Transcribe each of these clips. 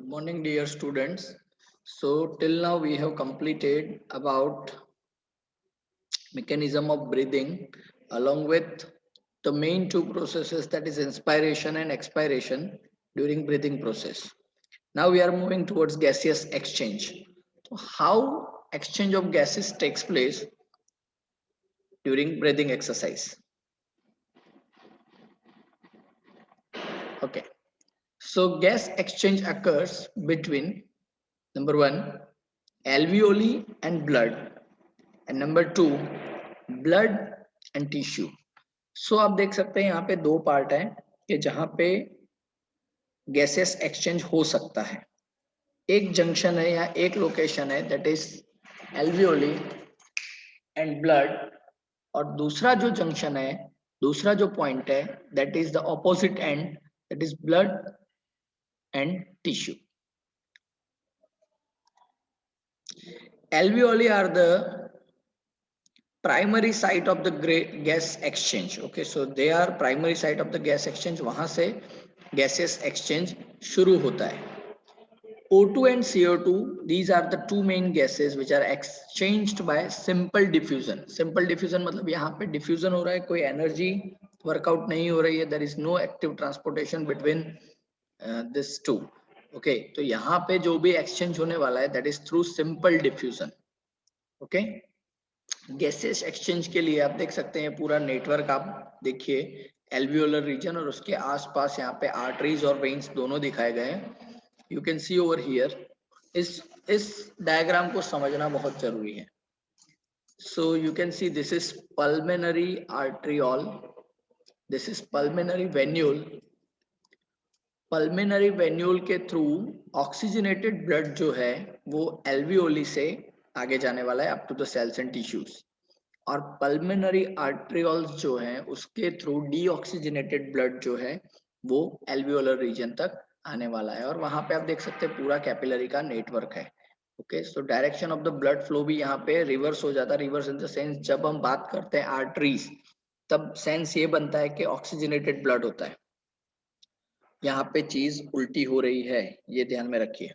Good morning, dear students. So till now we have completed about mechanism of breathing along with the main two processes, that is inspiration and expiration during breathing process. Now we are moving towards gaseous exchange. So how exchange of gases takes place during breathing exercise? Okay. So gas exchange occurs between number one, alveoli and blood, and number two, blood and tissue. So आप देख सकते हैं यहाँ पे दो part है कि जहां पे गैसेस एक्सचेंज हो सकता है. एक जंक्शन है या एक लोकेशन है that is alveoli and blood, और दूसरा जो जंक्शन है, दूसरा जो पॉइंट है that is the opposite and, that is blood and tissue. Alveoli are the primary site of the gas exchange. Okay, so they are primary site of the gas exchange. वहां से gases exchange शुरू होता है. O2 and CO2, these are the two main gases which are exchanged by simple diffusion. Simple diffusion मतलब यहाँ पे diffusion हो रहा है, कोई energy workout नहीं हो रही है. There is no active transportation between this two. Okay, तो यहाँ पे जो भी exchange होने वाला है that is through simple diffusion. Okay. Gases exchange के लिए आप देख सकते हैं पूरा नेटवर्क आप देखिए, एल्वियोलर रीजन और उसके आसपास यहाँ पे आर्टरीज और वेन्स दोनों दिखाए गए हैं. You can see over here. इस डायग्राम को समझना बहुत जरूरी है. So you can see this is pulmonary arteriole, this is pulmonary venule. Pulmonary venule के थ्रू ऑक्सीजनेटेड ब्लड जो है वो एल्वियोली से आगे जाने वाला है up to the cells and tissues, और पल्मोनरी आर्ट्रियोल्स जो हैं उसके थ्रू डीऑक्सीजनेटेड ब्लड जो है वो एल्वियोलर रीजन तक आने वाला है, और वहां पे आप देख सकते हैं पूरा कैपिलरी का नेटवर्क है. Okay, so direction of the blood flow भी यहाँ पे रिवर्स हो जाता है. रिवर्स इन द सेंस जब हम बात करते हैं आर्टरीज तब सेंस ये बनता है कि ऑक्सीजनेटेड ब्लड होता है. यहाँ पे चीज उल्टी हो रही है, ये ध्यान में रखिए.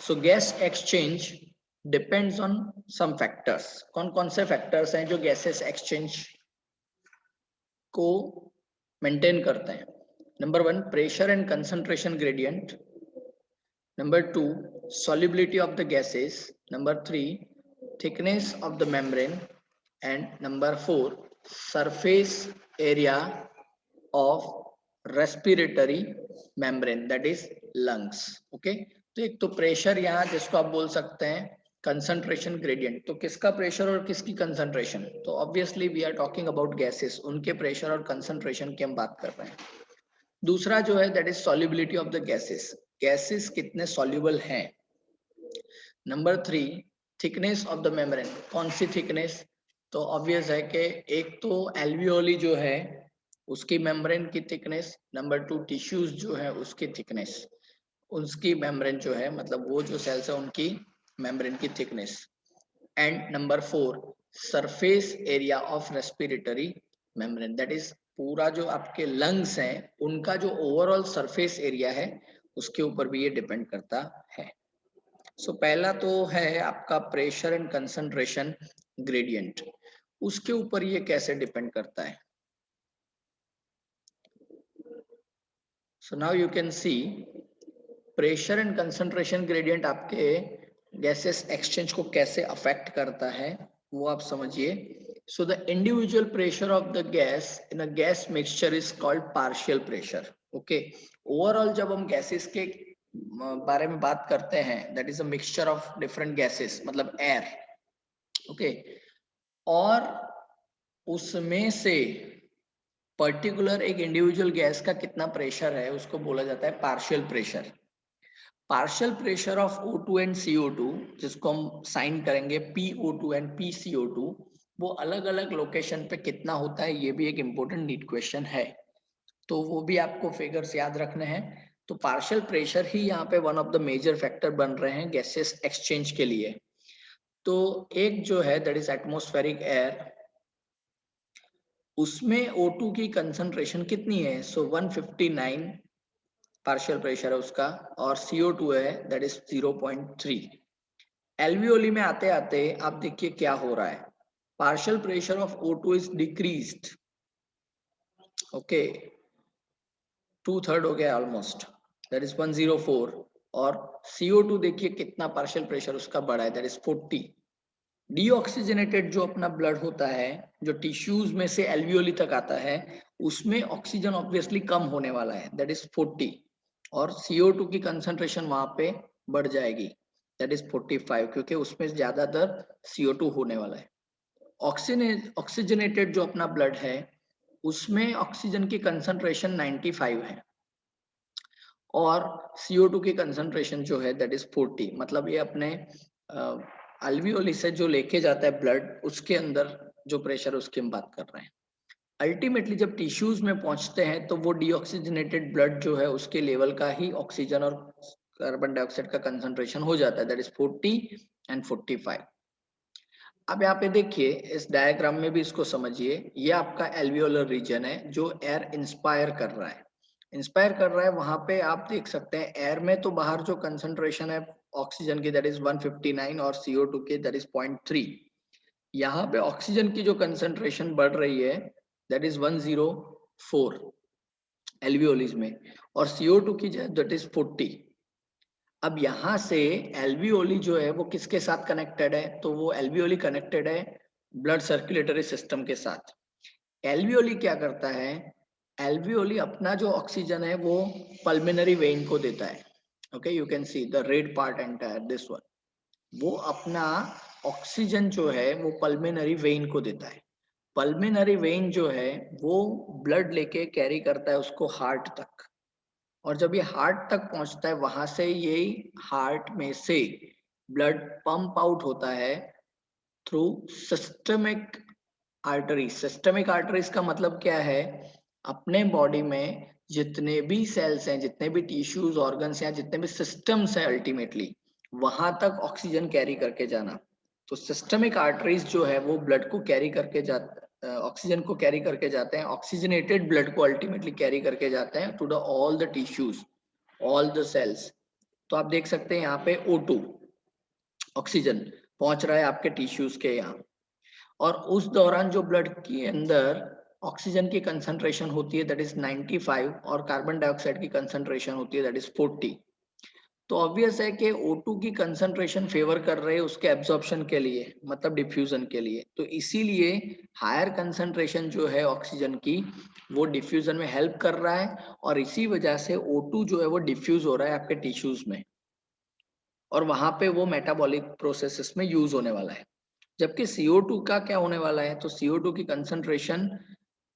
So gas exchange depends on some factors. कौन कौन से फैक्टर्स हैं जो गैसेस एक्सचेंज को मेंटेन करते हैं? Number one, pressure and concentration gradient. Number two, solubility of the gases. Number three, thickness of the membrane. And number four, surface area of respiratory membrane, that is lungs. Okay, तो एक तो pressure यहाँ जिसको आप बोल सकते हैं concentration gradient. तो किसका प्रेशर और किसकी कंसंट्रेशन? तो obviously we are talking about gases, उनके प्रेशर और कंसंट्रेशन की हम बात कर रहे हैं. दूसरा जो है that is solubility of the gases, gases कितने सॉल्युबल हैं. Number three, thickness of the membrane. कौन सी थिकनेस? तो ऑब्वियस है कि एक तो एल्वियोली जो है उसकी मेम्ब्रेन की थिकनेस, नंबर टू टिश्यूज जो है उसकी थिकनेस, उसकी मेम्ब्रेन जो है मतलब वो जो सेल्स है उनकी मेम्ब्रेन की thickness. And number four, surface area of respiratory membrane, that is पूरा जो आपके लंग्स हैं उनका जो ओवरऑल सरफेस एरिया है उसके ऊपर भी ये डिपेंड करता है. सो पहला तो है आपका प्रेशर एंड कंसंट्रेशन ग्रेडियंट, उसके ऊपर ये कैसे डिपेंड करता है. So now you can C pressure and concentration gradient आपके गैसेस एक्सचेंज को कैसे अफेक्ट करता है वो आप समझिए. So the individual pressure of the gas in a gas mixture is called partial pressure. Okay, overall जब हम गैसेस के बारे में बात करते हैं that is a mixture of different gases मतलब एयर. ओके, और उसमें से पर्टिकुलर एक इंडिविजुअल गैस का कितना प्रेशर है उसको बोला जाता है partial pressure. Partial pressure of O2 and CO2 जिसको हम साइन करेंगे PO2 एंड PCO2, वो अलग अलग लोकेशन पे कितना होता है ये भी एक इम्पोर्टेंट नीट क्वेश्चन है, तो वो भी आपको फिगर्स याद रखने हैं. तो पार्शियल प्रेशर ही यहाँ पे one of the major factor बन रहे हैं गैसेस एक्सचेंज के लिए. तो एक जो है दैट इज एटमॉस्फेरिक एयर, उसमें O2 की कंसंट्रेशन कितनी है? सो 159 पार्शियल प्रेशर है उसका, और CO2 है दैट इज 0.3। एल्वियोली में आते आते आप देखिए क्या हो रहा है, partial pressure of O2 is decreased, okay, 2/3 हो गया ऑलमोस्ट, दैट इज 104। और CO2 देखिए कितना पार्शियल प्रेशर उसका बढ़ा है, दैट इज 40। डीऑक्सीजनेटेड जो अपना ब्लड होता है, जो टिश्यूज में से एल्वियोली तक आता है, उसमें ऑक्सीजन ऑब्वियसली कम होने वाला है, दैट इज 40, और CO2 की कंसंट्रेशन वहां पे बढ़ जाएगी, दैट इज 45, क्योंकि उसमें ज्यादातर CO2 होने वाला है। ऑक्सीजनेटेड जो अपना ब्लड है उसमें ऑक्सीजन की कंसंट्रेशन 95 है, और CO2 की कंसंट्रेशन जो है दैट इज 40। मतलब ये अपने अल्वियोली से जो लेके जाता है ब्लड, उसके अंदर जो प्रेशर उसकी हम बात कर रहे हैं। अल्टीमेटली जब टिश्यूज में पहुंचते हैं तो वो डीऑक्सीजनेटेड ब्लड जो है उसके लेवल का ही ऑक्सीजन और कार्बन डाइऑक्साइड का कंसंट्रेशन हो जाता है, दैट इज 40 एंड 45। अब यहाँ पे देखिए इस डायग्राम में भी इसको समझिए, ये आपका एल्वियोलर रीजन है जो एयर इंस्पायर कर रहा है, इंस्पायर कर रहा है। वहां पे आप देख सकते हैं एयर में तो बाहर जो कंसंट्रेशन है ऑक्सीजन की दैट इज 159 और CO2 की दैट इज 0.3। यहाँ पे ऑक्सीजन की जो कंसंट्रेशन बढ़ रही है दैट इज 104 एल्वियोलिज में, और CO2 की दैट इज 40। अब यहाँ से एल्वियोली जो है वो किसके साथ कनेक्टेड है? तो वो एल्वियोली कनेक्टेड है ब्लड सर्कुलेटरी सिस्टम के साथ। एल्वियोली क्या करता है? एल्वियोली अपना जो ऑक्सीजन है वो पल्मिनरी वेन को देता है, okay, you can see the red part entire this one. वो अपना ऑक्सीजन जो है वो पल्मिनरी वेन को देता है। पल्मिनरी वेन जो है वो ब्लड लेके कैरी करता है उसको हार्ट तक, और जब ये हार्ट तक पहुंचता है वहां से ये हार्ट में से ब्लड पंप आउट होता है through systemic artery. Systemic arteries का मतलब क्या है? अपने बॉडी में जितने भी सेल्स हैं, जितने भी टिश्यूज, ऑर्गन्स या जितने भी सिस्टम्स हैं, अल्टीमेटली वहां तक ऑक्सीजन कैरी करके जाना। तो सिस्टमिक आर्टरीज जो है वो ब्लड को कैरी करके जाते, ऑक्सीजन को कैरी करके जाते हैं, ऑक्सीजनेटेड ब्लड को अल्टीमेटली कैरी करके जाते हैं to the all the tissues, all the cells. तो आप देख सकते हैं यहाँ पे O2 ऑक्सीजन पहुंच रहा है आपके टिश्यूज के यहाँ, और उस दौरान जो ब्लड के अंदर ऑक्सीजन की कंसंट्रेशन होती है दैट इज 95, और कार्बन डाइऑक्साइड की कंसंट्रेशन होती है दैट इज 40। तो ऑब्वियस है कि O2 की कंसंट्रेशन फेवर कर रहे हैं उसके एब्जॉर्प्शन के लिए, मतलब डिफ्यूजन के लिए। तो इसीलिए हायर कंसंट्रेशन जो है ऑक्सीजन की वो डिफ्यूजन में हेल्प कर रहा है, और इसी वजह से O2 जो है वो डिफ्यूज हो रहा है आपके टिश्यूज में, और वहां पे वो मेटाबॉलिक प्रोसेसेस में यूज होने वाला है। जबकि CO2 का क्या होने वाला है? तो CO2 की कंसंट्रेशन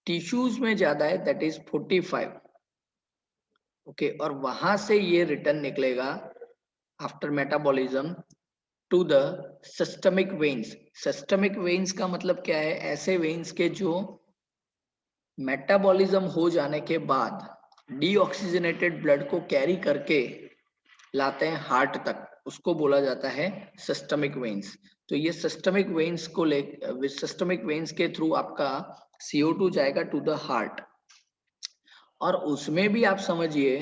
टिश्यूज में ज्यादा है दैट इज 45, ओके, और वहां से ये रिटर्न निकलेगा after metabolism to the systemic veins. Systemic veins का मतलब क्या है? ऐसे वेन्स के जो मेटाबॉलिज्म हो जाने के बाद डीऑक्सीजनेटेड ब्लड को कैरी करके लाते हैं हार्ट तक, उसको बोला जाता है सिस्टमिक वेन्स। तो ये सिस्टमिक वेन्स को ले, सिस्टमिक वेन्स के थ्रू आपका CO2 जाएगा टू द हार्ट, और उसमें भी आप समझिए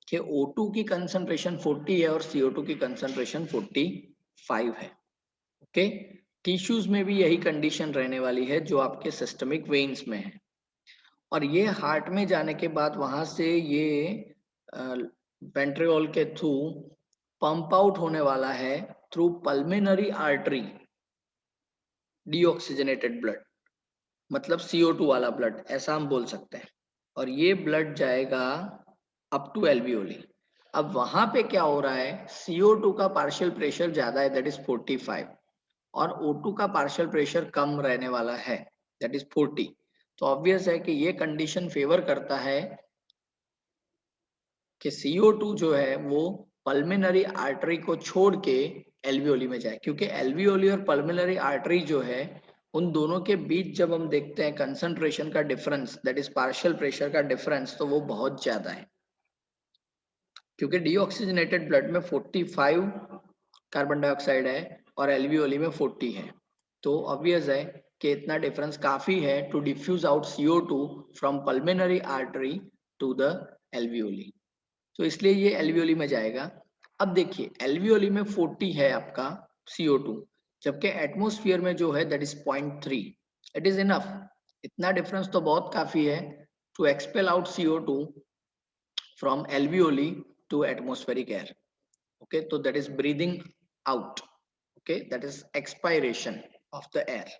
कि O2 की कंसंट्रेशन 40 है और CO2 की कंसंट्रेशन 45 है, ओके। टिश्यूज में भी यही कंडीशन रहने वाली है जो आपके सिस्टमिक वेन्स में है, और ये हार्ट में जाने के बाद वहां से ये वेंट्रियोल के थ्रू पंप आउट होने वाला है through pulmonary artery, deoxygenated blood, मतलब CO2 वाला ब्लड, ऐसा हम बोल सकते हैं। और ये ब्लड जाएगा अप टू एल्वियोली। अब वहां पे क्या हो रहा है? CO2 का पार्शियल प्रेशर ज्यादा है दैट इज 45, और O2 का पार्शियल प्रेशर कम रहने वाला है दैट इज 40। तो ऑब्वियस है कि ये कंडीशन फेवर करता है कि CO2 जो है वो पल्मिनरी आर्टरी को छोड़ के एल्वियोली में जाए, क्योंकि एल्वियोली और पल्मिनरी आर्टरी जो है उन दोनों के बीच जब हम देखते हैं कंसंट्रेशन का difference that is partial pressure का डिफरेंस, तो वो बहुत ज्यादा है, क्योंकि डीऑक्सीजनेटेड ब्लड में 45 कार्बन डाइऑक्साइड है और एल्वियोली में 40 है। तो ऑब्वियस है कि इतना डिफरेंस काफी है to diffuse out CO2 from pulmonary artery to the alveoli. तो इसलिए ये एल्वियोली में जाएगा। अब देखिए एल्वियोली में 40 है आपका CO2, जबकि एटमॉस्फेयर में जो है that is 0.3। It is enough. इतना डिफरेंस तो बहुत काफी है to expel out CO2 from alveoli to atmospheric air. Okay, तो that is breathing out. Okay, that is expiration of the air.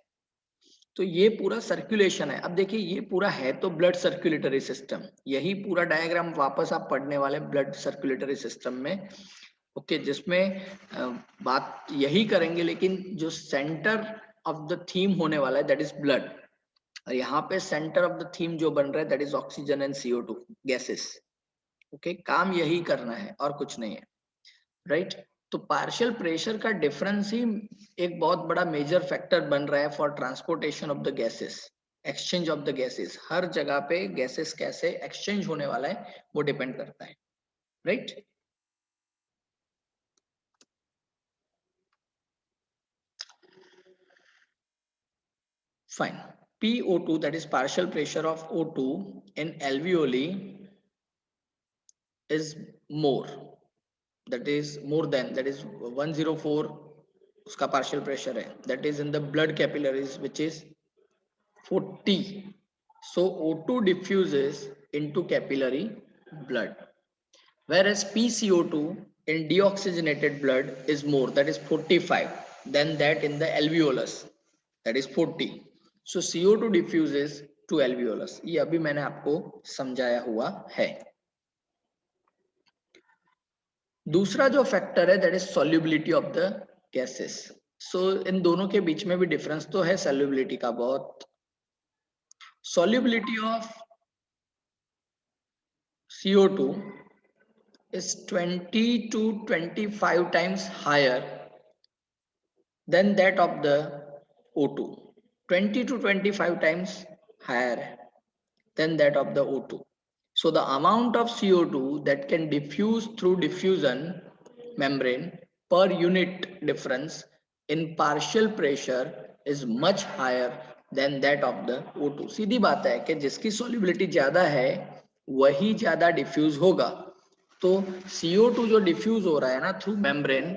तो ये पूरा सर्कुलेशन है। अब देखिए ये पूरा है तो ब्लड सर्कुलेटरी सिस्टम, यही पूरा डायग्राम वापस आप पढ़ने वाले ब्लड सर्कुलेटरी सिस्टम में। ओके, जिसमें बात यही करेंगे, लेकिन जो सेंटर ऑफ द थीम होने वाला है दैट इज ब्लड, और यहाँ पे सेंटर ऑफ द थीम जो बन रहा है that is oxygen and CO2 gases. Okay, काम यही करना है और कुछ नहीं है, राइट। तो पार्शियल प्रेशर का डिफरेंस ही एक बहुत बड़ा मेजर फैक्टर बन रहा है for transportation of the gases, exchange of the gases. हर जगह पे गैसेस कैसे एक्सचेंज होने वाला है वो डिपेंड करता है, right. Fine. PO2 that is partial pressure of O2 in alveoli is more, that is more than, that is 104 उसका partial pressure है, that is in the blood capillaries which is 40. So O2 diffuses into capillary blood, whereas PCO2 in deoxygenated blood is more, that is 45, than that in the alveolus, that is 40. So CO2 diffuses to alveolus. ये अभी मैंने आपको समझाया हुआ है। दूसरा जो factor है that is solubility of the gases. So इन दोनों के बीच में भी डिफरेंस तो है सॉल्युबिलिटी का बहुत। Solubility of CO2 is 20 to 25 times higher than that of the O2. 20 to 25 times higher than that of the O2. So the amount of CO2 that can diffuse through diffusion membrane per unit difference in partial pressure is much higher than that of the O2. सीधी बात है कि जिसकी solubility ज्यादा है वही ज्यादा diffuse होगा। तो CO2 जो डिफ्यूज हो रहा है ना through membrane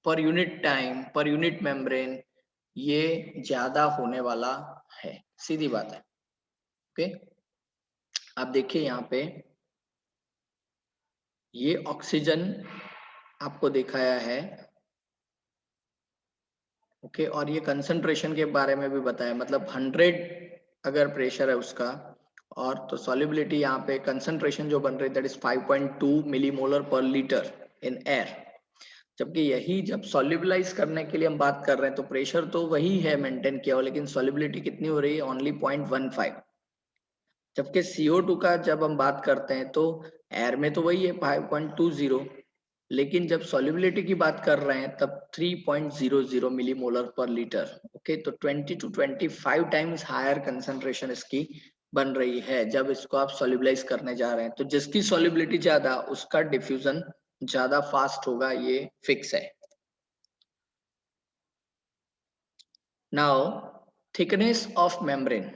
per unit time per unit membrane, ये ज्यादा होने वाला है, सीधी बात है। ओके, आप देखिए यहाँ पे ये ऑक्सीजन आपको दिखाया है। ओके, और ये कंसंट्रेशन के बारे में भी बताया, मतलब 100 अगर प्रेशर है उसका, और तो सॉल्युबिलिटी यहाँ पे कंसंट्रेशन जो बन रही है दैट इज 5.2 मिलीमोलर पर लीटर इन एयर। जबकि यही जब सॉल्युबलाइज करने के लिए हम बात कर रहे हैं तो प्रेशर तो वही है मेंटेन किया हुआ, लेकिन सॉल्युबिलिटी कितनी हो रही है, ओनली 0.15। जबकि CO2 का जब हम बात करते हैं तो एयर में तो वही है 5.20, लेकिन जब सॉल्युबिलिटी की बात कर रहे हैं तब 3.00 मिलीमोलर पर लीटर। ओके, तो 20 to 25 टाइम्स हायर कंसंट्रेशन इसकी बन रही है जब इसको आप सॉल्युबलाइज करने जा रहे हैं। तो जिसकी सॉल्युबिलिटी ज्यादा उसका डिफ्यूजन ज्यादा फास्ट होगा, ये फिक्स है। Now thickness of membrane.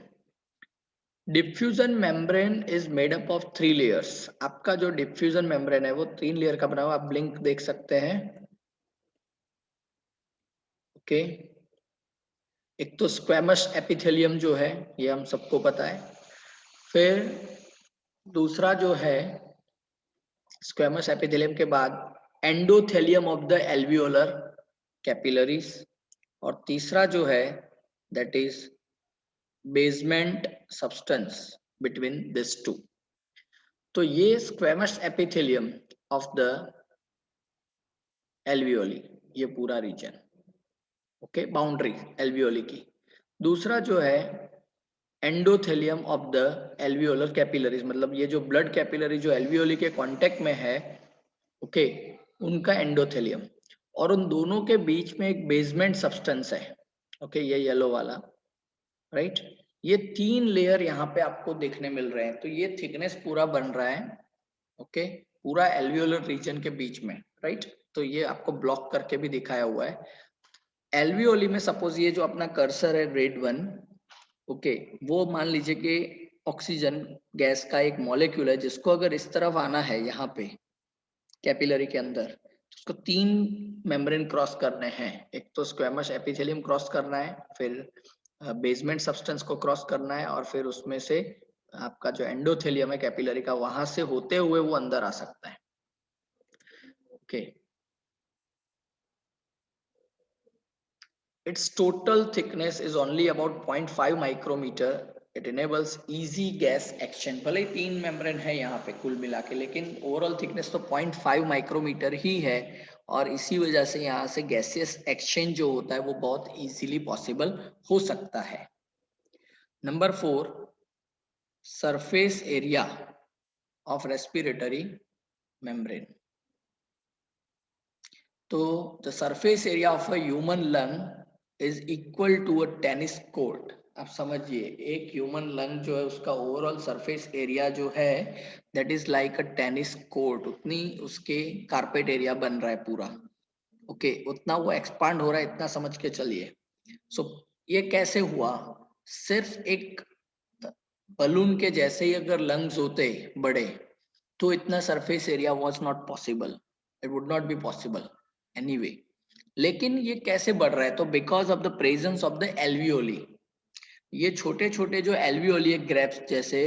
Diffusion membrane is made up of 3 layers. आपका जो डिफ्यूजन मेम्ब्रेन है वो 3 लेयर का बना हुआ, आप ब्लिंक देख सकते हैं। ओके, एक तो स्क्वैमस एपिथेलियम जो है ये हम सबको पता है, फिर दूसरा जो है स्क्वैमस एपिथेलियम के बाद endothelium of the alveolar capillaries, और तीसरा जो है that is basement substance between this two. तो ये squamous epithelium of the alveoli, ये पूरा रीजन। ओके, बाउंड्री एल्वियोली की। दूसरा जो है endothelium of the alveolar capillaries, मतलब ये जो ब्लड कैपिलरी जो एल्वियोली के कांटेक्ट में है, ओके, उनका एंडोथेलियम। और उन दोनों के बीच में एक बेसमेंट सब्सटेंस है, ओके, ये येलो वाला, राइट। ये 3 लेयर यहाँ पे आपको देखने मिल रहे हैं, तो ये थिकनेस पूरा बन रहा है, ओके, पूरा एल्वियोलर रीजन के बीच में, राइट। तो ये आपको ब्लॉक करके भी दिखाया हुआ है। एल्वियोली में सपोज ये जो अपना कर्सर है रेड वन, ओके, वो मान लीजिए कि ऑक्सीजन गैस का एक मॉलिक्यूल है जिसको अगर इस तरफ आना है यहाँ पे कैपिलरी के अंदर, तो उसको 3 मेम्ब्रेन क्रॉस करने हैं। एक तो स्क्वेमस एपिथेलियम क्रॉस करना है, फिर बेसमेंट सब्सटेंस को क्रॉस करना है, और फिर उसमें से आपका जो एंडोथेलियम है कैपिलरी का, वहां से होते हुए वो अंदर आ सकता है। Okay, its total thickness is only about 0.5 micrometer. It enables easy gas exchange. भले ही 3 मेम्ब्रेन है यहाँ पे कुल मिला के, लेकिन ओवरऑल थिकनेस तो 0.5 माइक्रोमीटर ही है, और इसी वजह से यहाँ से गैसियस एक्सचेंज जो होता है वो बहुत इजीली पॉसिबल हो सकता है। Number 4, surface area of respiratory membrane. तो the surface area of a human lung is equal to a tennis court. आप समझिए, एक ह्यूमन लंग जो है उसका ओवरऑल सरफेस एरिया जो है that is like a tennis court, उतनी उसके कारपेट एरिया बन रहा है पूरा। ओके, उतना वो एक्सपांड हो रहा है, इतना समझ के चलिए। सो ये कैसे हुआ? सिर्फ एक बलून के जैसे ही अगर लंग्स होते बड़े, तो इतना surface area was not possible, it would not be possible anyway. लेकिन ये कैसे बढ़ रहा है? तो because of the presence of the alveoli. ये छोटे छोटे जो एल्वियोली ग्रेप्स जैसे,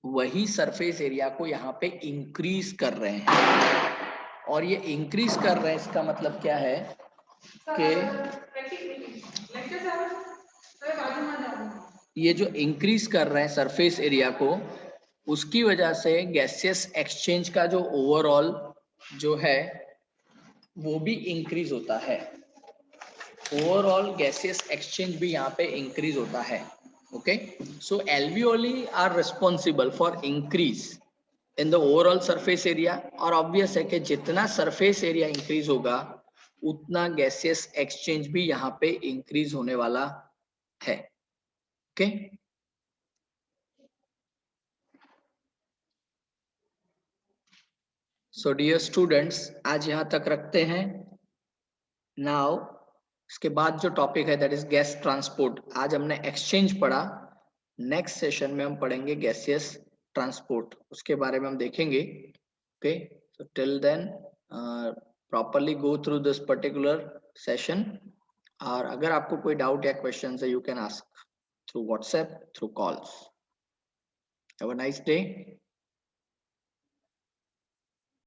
वही सरफेस एरिया को यहाँ पे इंक्रीज कर रहे हैं। और ये इंक्रीज कर रहे हैं, इसका मतलब क्या है कि ये जो इंक्रीज कर रहे हैं सरफेस एरिया को, उसकी वजह से गैसियस एक्सचेंज का जो ओवरऑल जो है वो भी इंक्रीज होता है। ओवरऑल गैसियस एक्सचेंज भी यहाँ पे इंक्रीज होता है। Okay, so alveoli are responsible for increase in the overall surface area, और ऑब्वियस है कि जितना सरफेस एरिया इंक्रीज होगा उतना गैसियस एक्सचेंज भी यहाँ पे इंक्रीज होने वाला है। ओके, सो डियर स्टूडेंट्स, आज यहाँ तक रखते हैं। नाउ इसके बाद जो टॉपिक है दैट इज गैस ट्रांसपोर्ट। आज हमने एक्सचेंज पढ़ा, नेक्स्ट सेशन में हम पढ़ेंगे गैसियस ट्रांसपोर्ट, उसके बारे में हम देखेंगे। Okay, so till then properly go through this particular session, और अगर आपको कोई डाउट या क्वेश्चन है, you can ask through WhatsApp, through calls. Have a nice day.